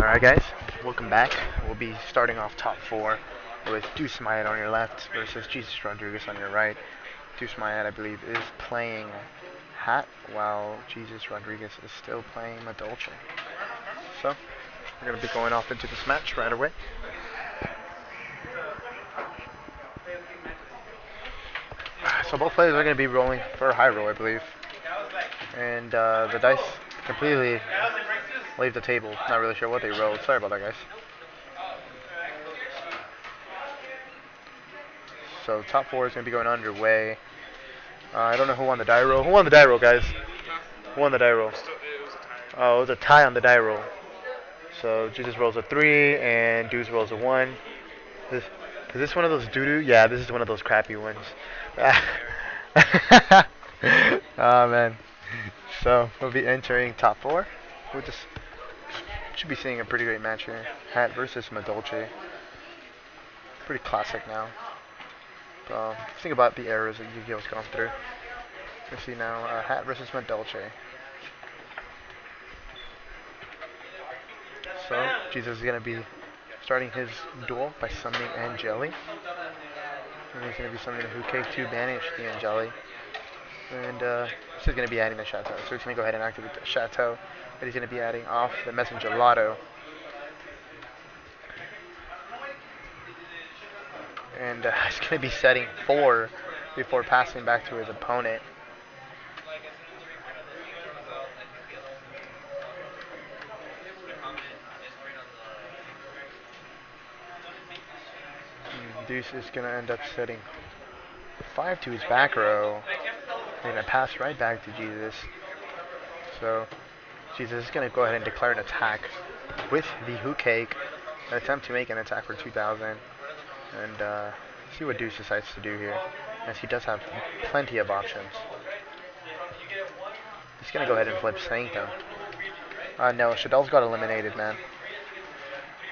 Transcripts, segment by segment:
Alright guys, welcome back. We'll be starting off top 4 with Deuce Myatt on your left versus Jesus Rodriguez on your right. Deuce Myatt, I believe, is playing Hat while Jesus Rodriguez is still playing Madolche. So, we're going to be going off into this match right away. So both players are going to be rolling for a high roll, I believe. And the dice completely leave the table. Not really sure what they rolled. Sorry about that, guys. So top 4 is going to be going underway. I don't know who won the die roll. Who won the die roll, guys? Who won the die roll? Oh, it was a tie on the die roll. So Jesus rolls a 3 and Deuce rolls a 1. Is this one of those doo-doo? Yeah, this is one of those crappy ones. Oh man. So we'll be entering top 4. We just should be seeing a pretty great match here. Hat versus Madolche. Pretty classic now. Think about the eras that Yugioh's gone through. Let's see now, Hat versus Madolche. So Jesus is gonna be starting his duel by summoning Angeli. And he's gonna be summoning the H.A.T to banish the Angeli. And he's gonna be adding the Chateau. So he's gonna go ahead and activate the Chateau. But he's gonna be adding off the Messenger Lotto. And he's going to be setting 4 before passing back to his opponent. Deuce is going to end up setting 5 to his back row. And going to pass right back to Jesus. So Jesus is going to go ahead and declare an attack with the Hook Cake. An attempt to make an attack for 2,000. And see what Deuce decides to do here, as he does have plenty of options. He's going to go ahead and flip Sanctum. No, Shadell's got eliminated, man.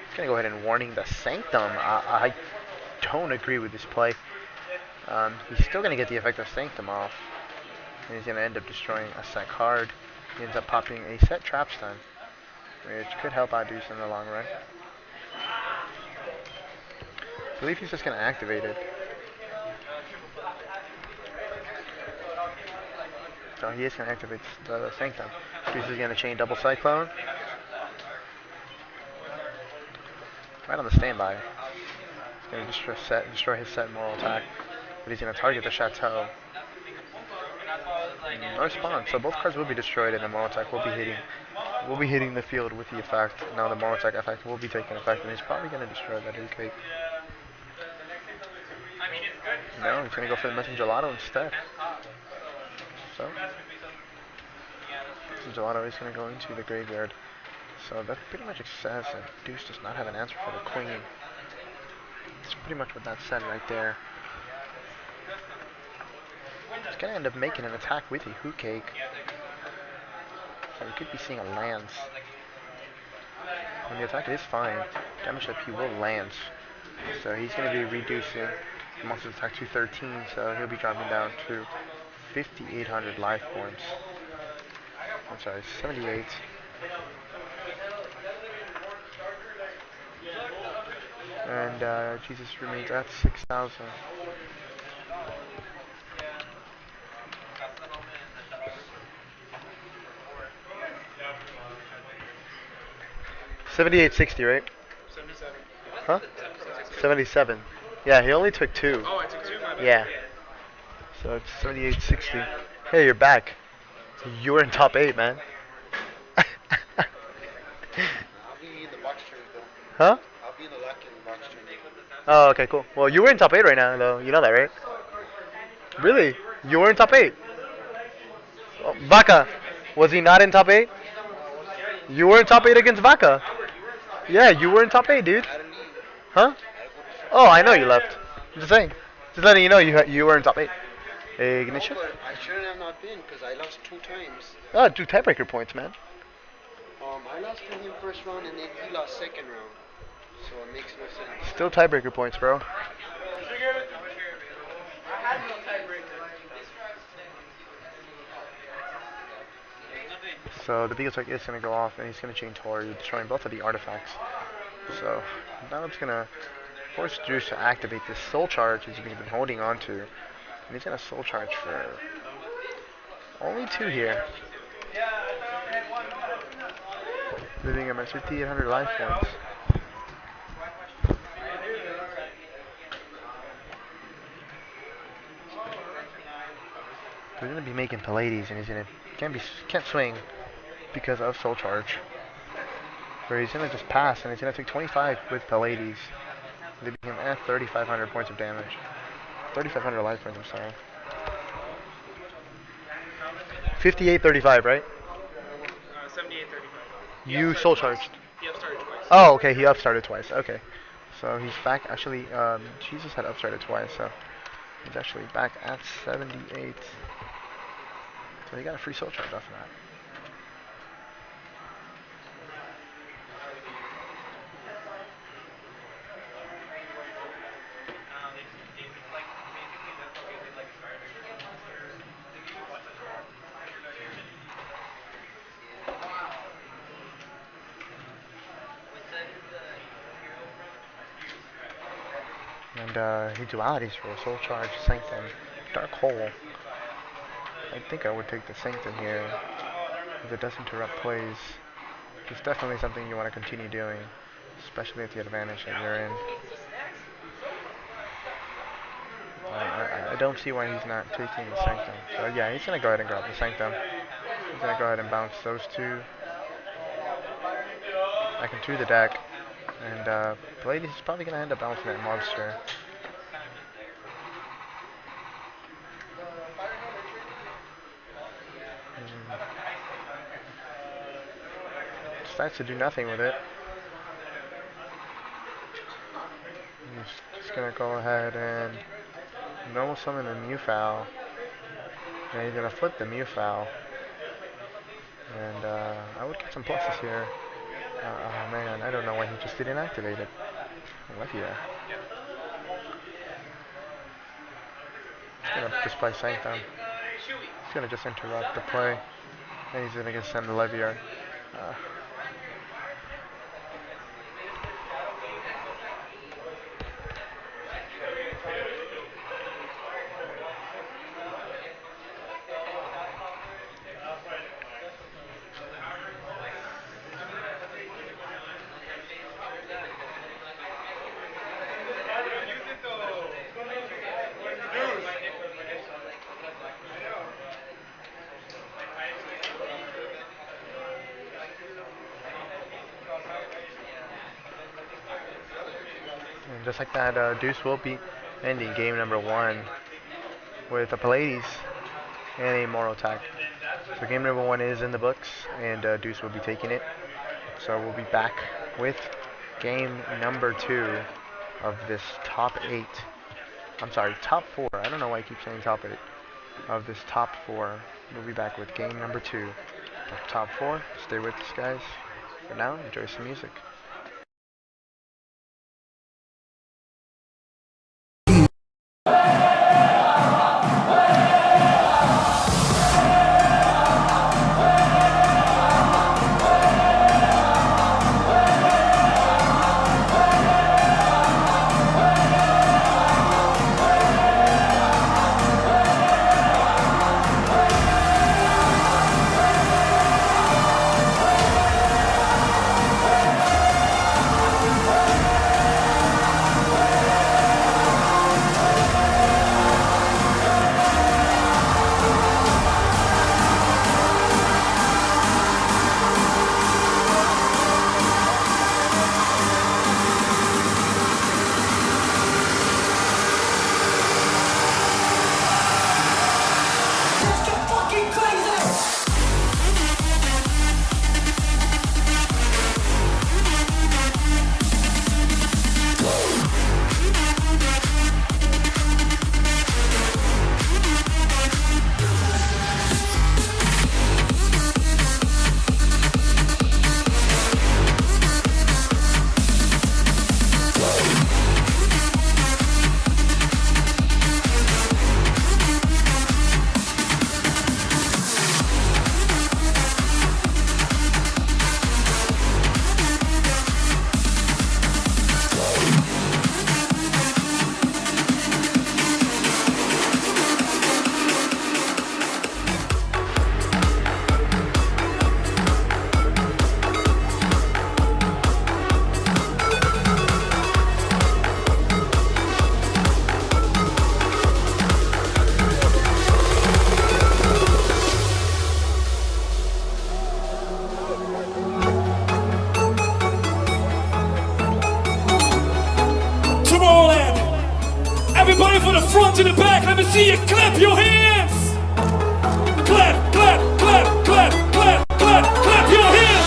He's going to go ahead and warning the Sanctum. I don't agree with this play. He's still going to get the effect of Sanctum off. And he's going to end up destroying a set card. He ends up popping a set trap stun, which could help out Deuce in the long run. I believe he's just going to activate it. So he is going to activate the Sanctum. Deuce is going to chain double Cyclone. Right on the standby. He's going to destroy his set moral attack. But he's going to target the Chateau. No response. So both cards will be destroyed and the moral attack will be hitting the field with the effect. Now the moral attack effect will be taking effect and he's probably going to destroy that Hook Cake. No, he's going to go for the Messenger Lotto instead. So, Messenger Lotto is going to go into the graveyard. So that pretty much says that Deuce does not have an answer for the Queen. That's pretty much what that said right there. He's going to end up making an attack with the Hook Cake. So we could be seeing a Lance. And the attack is fine. Damage that he will Lance. So he's going to be reducing monster's attack to 13, so he'll be dropping down to 5,800 life points. I'm sorry, 78. And Jesus remains at 6,000. $78.60, right? 77. Huh? 77. Yeah, he only took 2. Oh, I took 2? Yeah. So it's 78.60. Hey, you're back. You were in top 8, man. I'll be in the box turn, though. Huh? I'll be in the luck in the box turn. Oh, okay, cool. Well, you were in top 8 right now, though. You know that, right? Really? You were in top 8? Oh, Vaca. Was he not in top 8? You were in top 8 against Vaca. Yeah, you were in top 8, dude. Huh? Oh, I know you left. I'm just saying. Just letting you know you were in top 8. Ignition? No, but I shouldn't have not been, because I lost 2 times. Oh, 2 tiebreaker points, man. I lost to him first round, and then he lost second round. So it makes no sense. Still tiebreaker points, bro. So the Beagle Tech is going to go off, and he's going to chain Tori, destroying both of the artifacts. So now it's going to force Deuce to activate this Soul Charge he's been holding on to. And he's going to Soul Charge for only 2 here. Leaving him at 5,800 life points. He's going to be making Pallades, and he's going to can't swing because of Soul Charge. Where he's going to just pass, and he's going to take 25 with Pallades, leaving him at 3,500 points of damage. 3,500 life points, I'm sorry. 58-35, right? 78-35. You Soul Charged. He upstarted twice. Oh, okay, he upstarted twice. Okay. So he's back, actually, Jesus had upstarted twice, so he's actually back at 78. So he got a free Soul Charge off of that. And he dualities for a Soul Charge, Sanctum, Dark Hole. I think I would take the Sanctum here, if it does interrupt plays. It's definitely something you want to continue doing, especially at the advantage that you're in. I don't see why he's not taking the Sanctum. So yeah, he's going to go ahead and grab the Sanctum. He's going to go ahead and bounce those 2 back into the deck. And Pallades is probably going to end up bouncing that monster. Decides to do nothing with it. He's just going to go ahead and normal summon the Mewfowl. And he's going to flip the Mewfowl. And I would get some pluses here. Oh man, I don't know why he just didn't activate it. Olivia. He's going to display Sanctum. He's going to just interrupt the play. And he's going to send the Levier. And just like that, Deuce will be ending game number 1 with a Pallades and a Mortal Attack. So game number 1 is in the books, and Deuce will be taking it. So we'll be back with game number 2 of this top 8. I'm sorry, top 4. I don't know why I keep saying top 8. Of this top 4. We'll be back with game number 2 of top 4. Stay with us, guys. For now, enjoy some music. the front to the back, let me see you clap your hands. Clap, clap, clap, clap, clap, clap, clap your hands.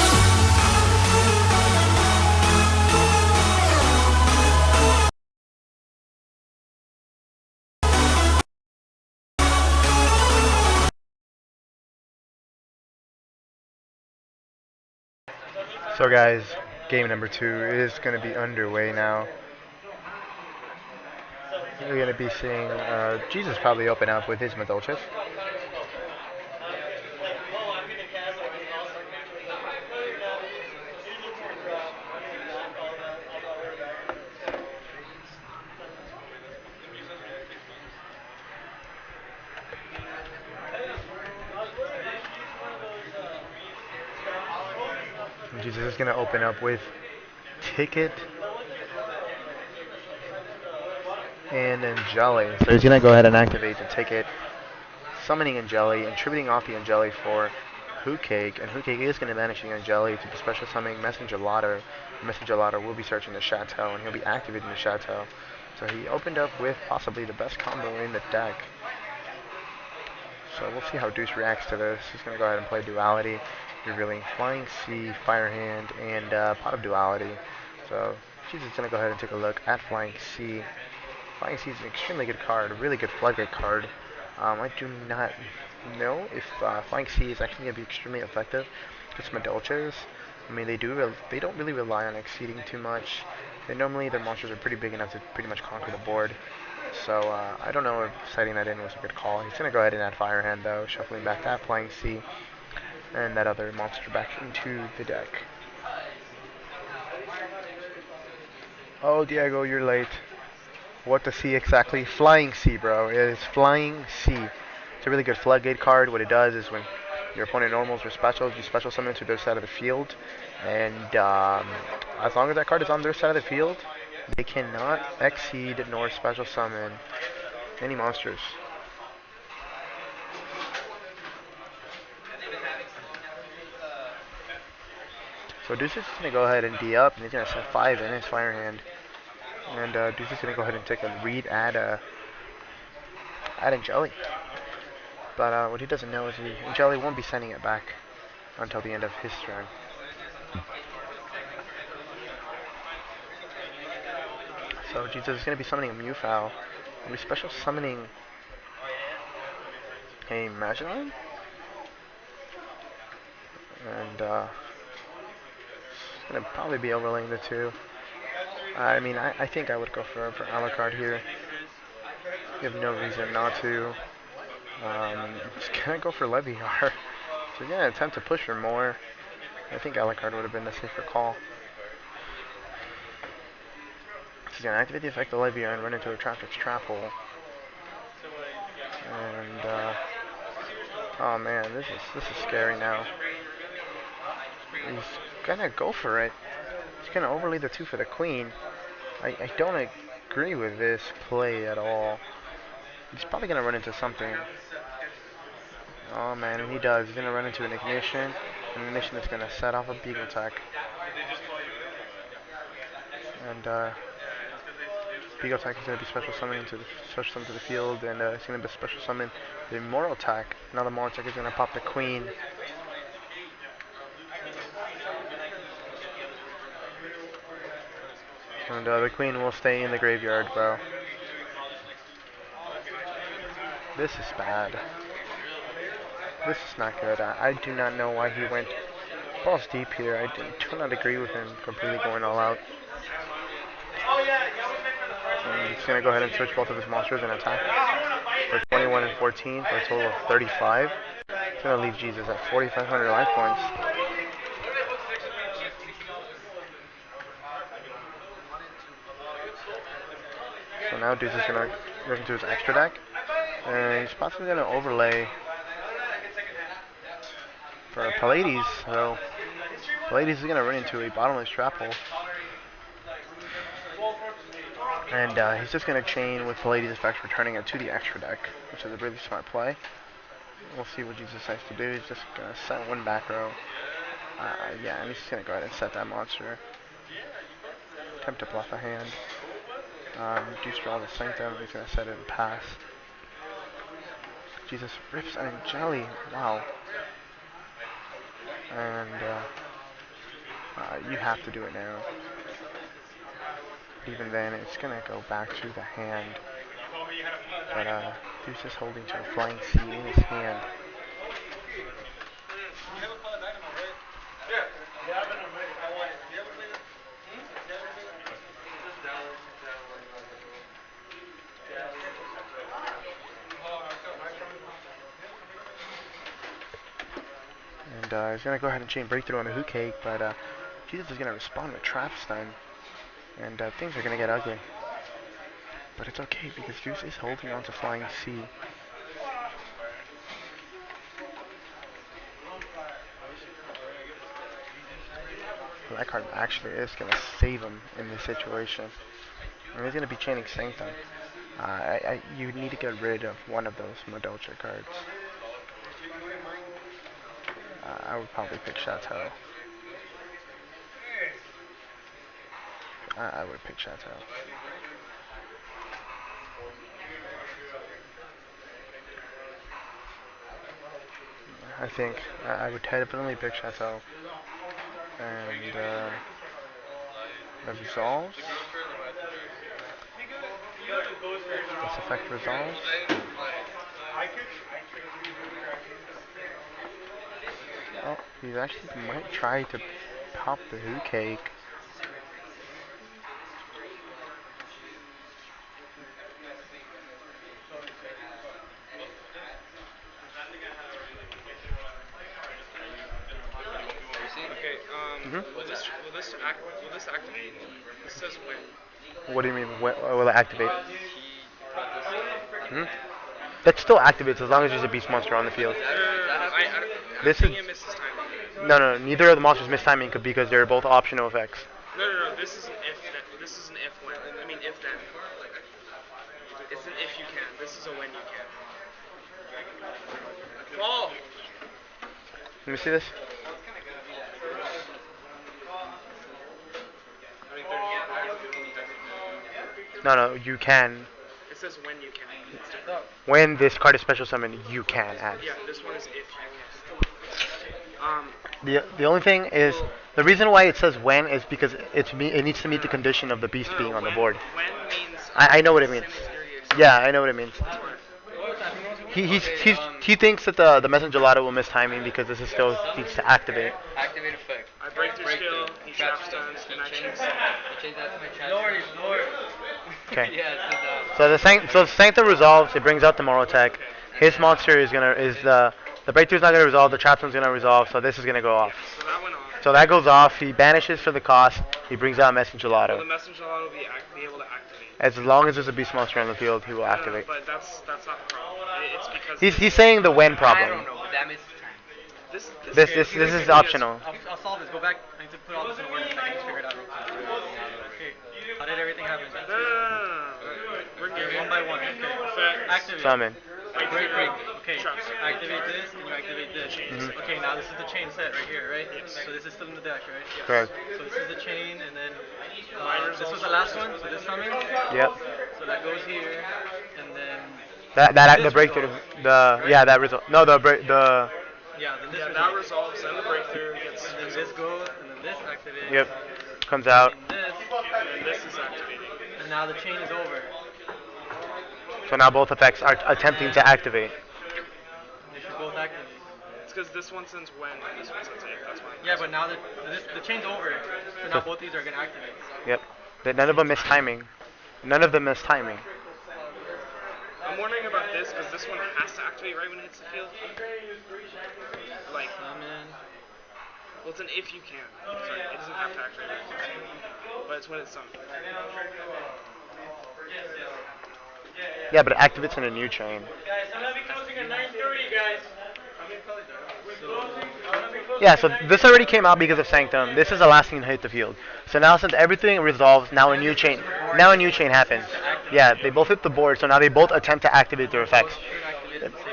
So guys, game number 2 is going to be underway now. We're going to be seeing Jesus probably open up with his Madolches. Jesus is going to open up with Ticket and Angeli. So he's going to go ahead and activate the Ticket, summoning Angeli and tributing off the Angeli for Hootcake. And Hootcake is going to banish the Angeli to the special summoning Messenger Lotter. Messenger Lotter will be searching the Chateau and he'll be activating the Chateau. So he opened up with possibly the best combo in the deck. So we'll see how Deuce reacts to this. He's going to go ahead and play Duality, revealing Flying Sea, Fire Hand, and Pot of Duality. So Jesus is going to go ahead and take a look at Flying Sea. Flying Sea is an extremely good card, a really good floodgate card. I do not know if Flying Sea is actually going to be extremely effective against Madolches. I mean, they don't really rely on exceeding too much. Normally their monsters are pretty big enough to pretty much conquer the board. So I don't know if setting that in was a good call. He's going to go ahead and add Fire Hand though, shuffling back that Flying Sea and that other monster back into the deck. Oh, Diego, you're late. What to see exactly? Flying Sea, bro. It is Flying Sea. It's a really good floodgate card. What it does is when your opponent normals or specials, you special summon to their side of the field. And as long as that card is on their side of the field, they cannot exceed nor special summon any monsters. So Deuce is going to go ahead and D up, and he's going to set 5 in his Fire Hand. And Deuce is going to go ahead and take a read at Angeli. But what he doesn't know is Angeli won't be sending it back until the end of his turn. So Jesus is going to be summoning a Mewfowl. He'll be special summoning a Magillion. And it's going to probably be overlaying the 2. I mean, I think I would go for Alucard here. You have no reason not to. Just gonna go for Leviar. So you're gonna attempt to push for more. I think Alucard would have been the safer call. So he's gonna activate the effect of Leviar and run into a Traffic's Trap Hole. And oh man, this is scary now. He's gonna go for it. He's gonna overlay the 2 for the Queen. I don't agree with this play at all. He's probably gonna run into something. Oh man, and he does. He's gonna run into an Ignition that's gonna set off a Beagle Tech. And Beagle Tech is gonna be special summoning to the field, and it's gonna be special summon the Moral Tech. Now the Moral Tech is gonna pop the Queen. And the Queen will stay in the graveyard, bro. This is bad. This is not good. I do not know why he went balls deep here. I do not agree with him completely going all out. And he's going to go ahead and switch both of his monsters and attack for 21 and 14 for a total of 35. He's going to leave Jesus at 4,500 life points. So now Deuce is going to go into his extra deck. And he's possibly going to overlay for Pallades. So Pallades is going to run into a bottomless trap hole. And he's just going to chain with Pallades' effects, returning it to the extra deck, which is a really smart play. We'll see what Jesus decides to do. He's just going to set 1 back row. Yeah, and he's just going to go ahead and set that monster. Attempt to bluff a hand. Deuce draw the Sanctum. He's going to set it and pass. Jesus, rips and jelly. Wow. And you have to do it now. Even then, it's going to go back to the hand. But Deuce is holding to a flying C in his hand. And he's going to go ahead and chain breakthrough on the hook cake, but Jesus is going to respond with trap stun. And things are going to get ugly. But it's okay because Deuce is holding on to flying C. Well, that card actually is going to save him in this situation. And he's going to be chaining Sanctum. You need to get rid of one of those Madolche cards. I would probably pick H.A.T. I would pick H.A.T. I think I would definitely pick H.A.T. And that resolves. This effect resolves. Oh, he actually might try to pop the hook cake. Will this activate? This says when. What do you mean? Will it activate? That still activates as long as there's a beast monster on the field. This is no. Neither of the monsters miss timing because they're both optional effects. No. This is an if. This is an if when. I mean if then. It's an if you can. This is a when you can. Oh. Let me see this. No, you can. It says when you can. When this card is special summoned, you can add. Yeah, this one is if you can. The only thing is, the reason why it says when is because it needs to meet the condition of the beast being on the board. When means. I know what it means. Yeah, I know what it means. He thinks that the Messenger Gelato will miss timing because this is still needs to activate. Activate effect. I break through skill, he trap stuns, and I change that to my chat. Okay. Yeah, So the Sanctum resolves. It brings out the Moral Tech. His monster is the breakthrough's not gonna resolve. The trap stun's gonna resolve. So this is gonna go off. So that went off. So that goes off. He banishes for the cost. He brings out Messenger Will Gelato. the Messenger Gelato be able to activate? As long as there's a beast monster on the field, he will activate. But that's not the problem. It's because He's saying the when I problem. don't know, but that misses time. This is optional. I'll solve this. Go back. I need to put all this in order so I can just figure it out real quick. Okay. How did everything happen? No. We're good. One by one. Okay. Effects. Activate. Summon. Break. Okay. Trap. Activate this and you activate this. Okay, now this is the chain set right here, right? Yes. So this is still in the deck, right? Yes. Correct. So this is the chain and then this was the last one, so this summon. Yep. So that goes here and then The breakthrough. That result. No, the yeah, then this That resolves, then the breakthrough gets. and then this goes and then this activates. Yep. Comes out. And this And this is activating. and now the chain is over. So now both effects are attempting to activate. They should both activate. It's because this one sends when and this one sends if. That's why. Yeah, but now the chain's over, so now both these are gonna activate. Yep. None of them miss timing. None of them miss timing. I'm wondering about this because this one has to activate right when it hits the field. Like, Summon. well, it's an if you can. Sorry, it doesn't have to activate right when it's summoned. But it's when it's summoned. Yeah, but it activates in a new chain. Guys, I'm gonna be closing at 9:30, guys. Yeah, so this already came out because of Sanctum. This is the last thing to hit the field. So now since everything resolves, now a new chain happens. Yeah, they both hit the board, so now they both attempt to activate their effects.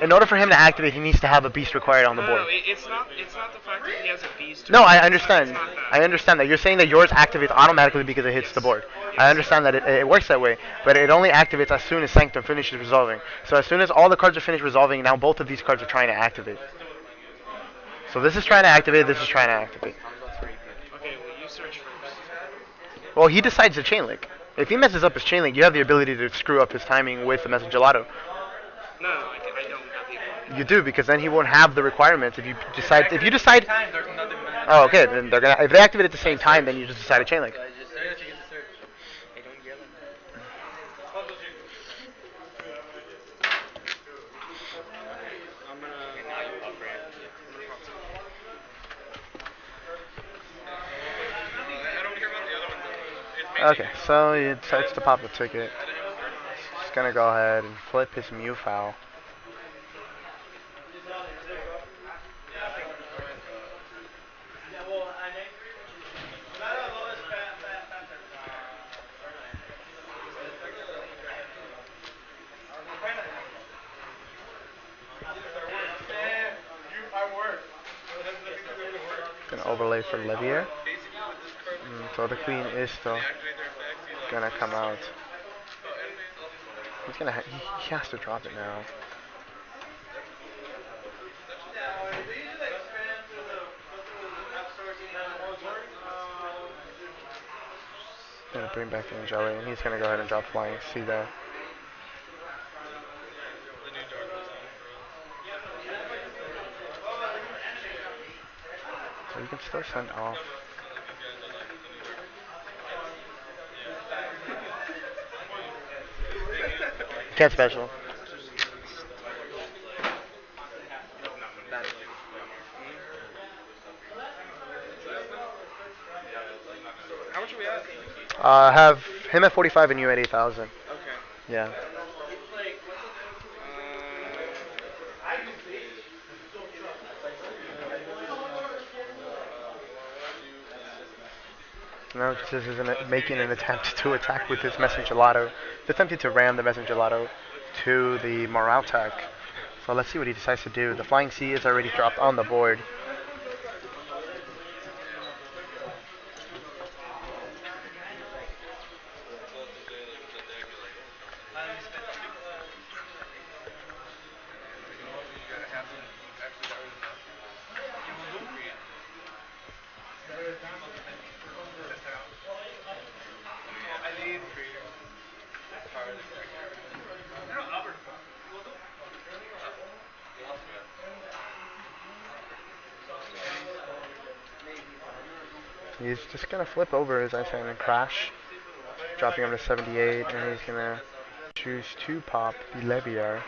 In order for him to activate, he needs to have a beast required on the board. It's not the fact that he has a beast. No, I understand. It's not that. I understand that. You're saying that yours activates automatically because it hits the board. I understand that it works that way, but it only activates as soon as Sanctum finishes resolving. So as soon as all the cards are finished resolving, now both of these cards are trying to activate. So this is trying to activate, this is trying to activate. Okay, well, you search first. Well, he decides to chain link. If he messes up his chain link, you have the ability to screw up his timing with the message gelato. No, I don't have the ability. You do, because then he won't have the requirements. If you decide, oh, okay, then they're gonna. If they activate at the same time, then you just decide to chain link. Okay, so he decides to pop the ticket. He's gonna go ahead and flip his Mew foul. Gonna overlay for Levier. So the queen is still gonna come out. He's gonna he has to drop it now. Gonna bring back the Angeli, and he's gonna go ahead and drop flying C there. So you can still send off. Can't special. How much are we at? I have him at 45 and you at 8,000. Okay. Yeah. Now this is making an attempt to attack with his Messenger Gelato. He's attempting to ram the Messenger Gelato to the Morale Tech. So let's see what he decides to do. The Flying C is already dropped on the board. He's just going to flip over his ice hand and crash, dropping him to 78, and he's going to choose to pop the Levier.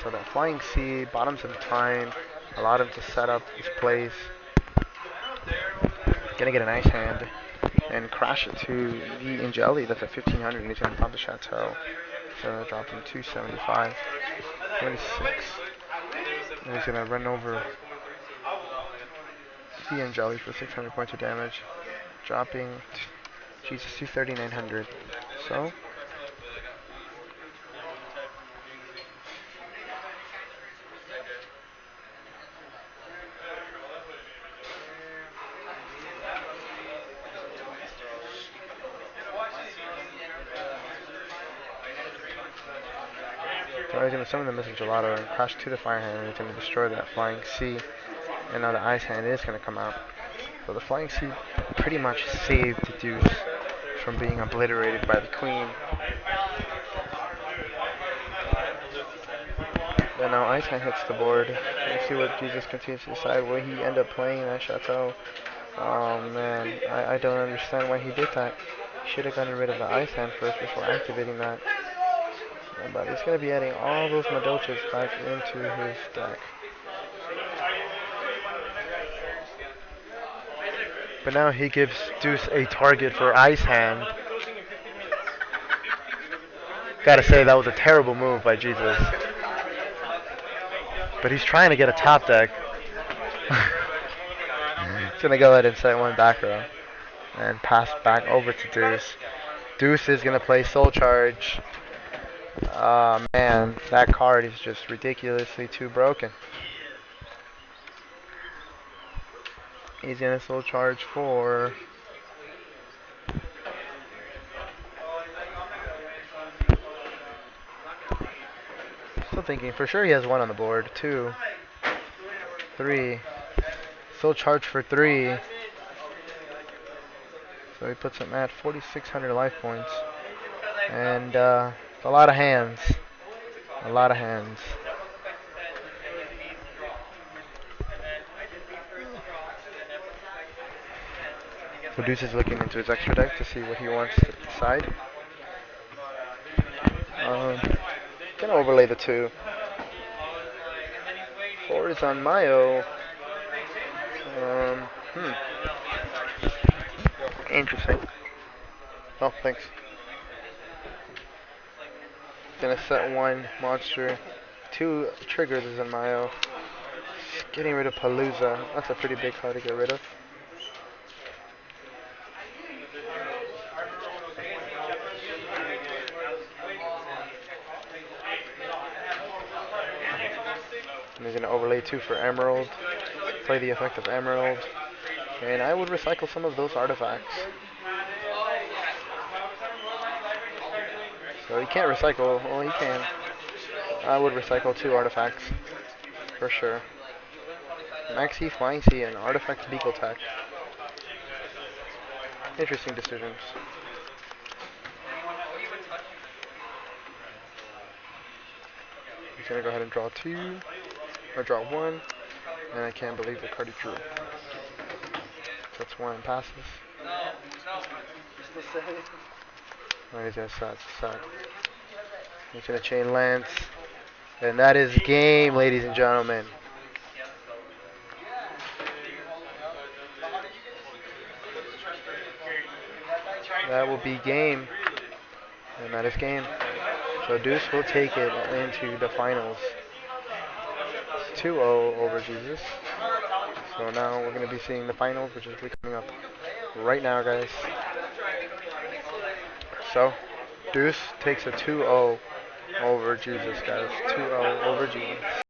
So that Flying C bottoms him time, allowed him to set up his plays. Going to get an ice hand and crash it to the Angeli that's at 1500, and he's going to pop the Chateau. So drop him 275, 26, and he's going to run over the Angeli for 600 points of damage, dropping Jesus to 3900. So he's going to summon the Missing Gelato and crash to the Fire Hand, and he's going to destroy that Flying C. And now the Ice Hand is going to come out. So the Flying C pretty much saved the Deuce from being obliterated by the Queen. And now Ice Hand hits the board. Let's see what Jesus continues to decide. Will he end up playing that Chateau? Oh man, I don't understand why he did that. He should have gotten rid of the Ice Hand first before activating that. But he's going to be adding all those Madolches back into his deck. But now he gives Deuce a target for Ice Hand. Gotta say, that was a terrible move by Jesus. But he's trying to get a top deck. He's gonna go ahead and set one back row. And pass back over to Deuce. Deuce is gonna play Soul Charge. Man, that card is just ridiculously too broken. He's gonna still charge for. Still thinking, for sure he has 1 on the board. 2, 3. Still charge for 3. So he puts him at 4,600 life points. And a lot of hands. A lot of hands. So Deuce is looking into his extra deck to see what he wants to decide. Gonna overlay the 2. 4 is on Myatt. Interesting. Oh, thanks. Gonna set 1 monster. 2 triggers is on Myatt. Getting rid of Palooza. That's a pretty big card to get rid of. And he's going to overlay 2 for Emerald. Play the effect of Emerald. And I would recycle some of those artifacts. So he can't recycle. Well, he can. I would recycle 2 artifacts. For sure. Maxi, Flying Sea, and Artifact Beagle Tech. Interesting decisions. He's going to go ahead and draw 2. Or draw 1. And I can't believe the card he drew. That's 1 and passes. Oh, he's going to set. He's going to chain Lance. And that is game, ladies and gentlemen. That will be game. And that is game. So Deuce will take it into the finals. 2-0 over Jesus. So now we're going to be seeing the finals, which is coming up right now, guys. So Deuce takes a 2-0 over Jesus, guys. 2-0 over Jesus.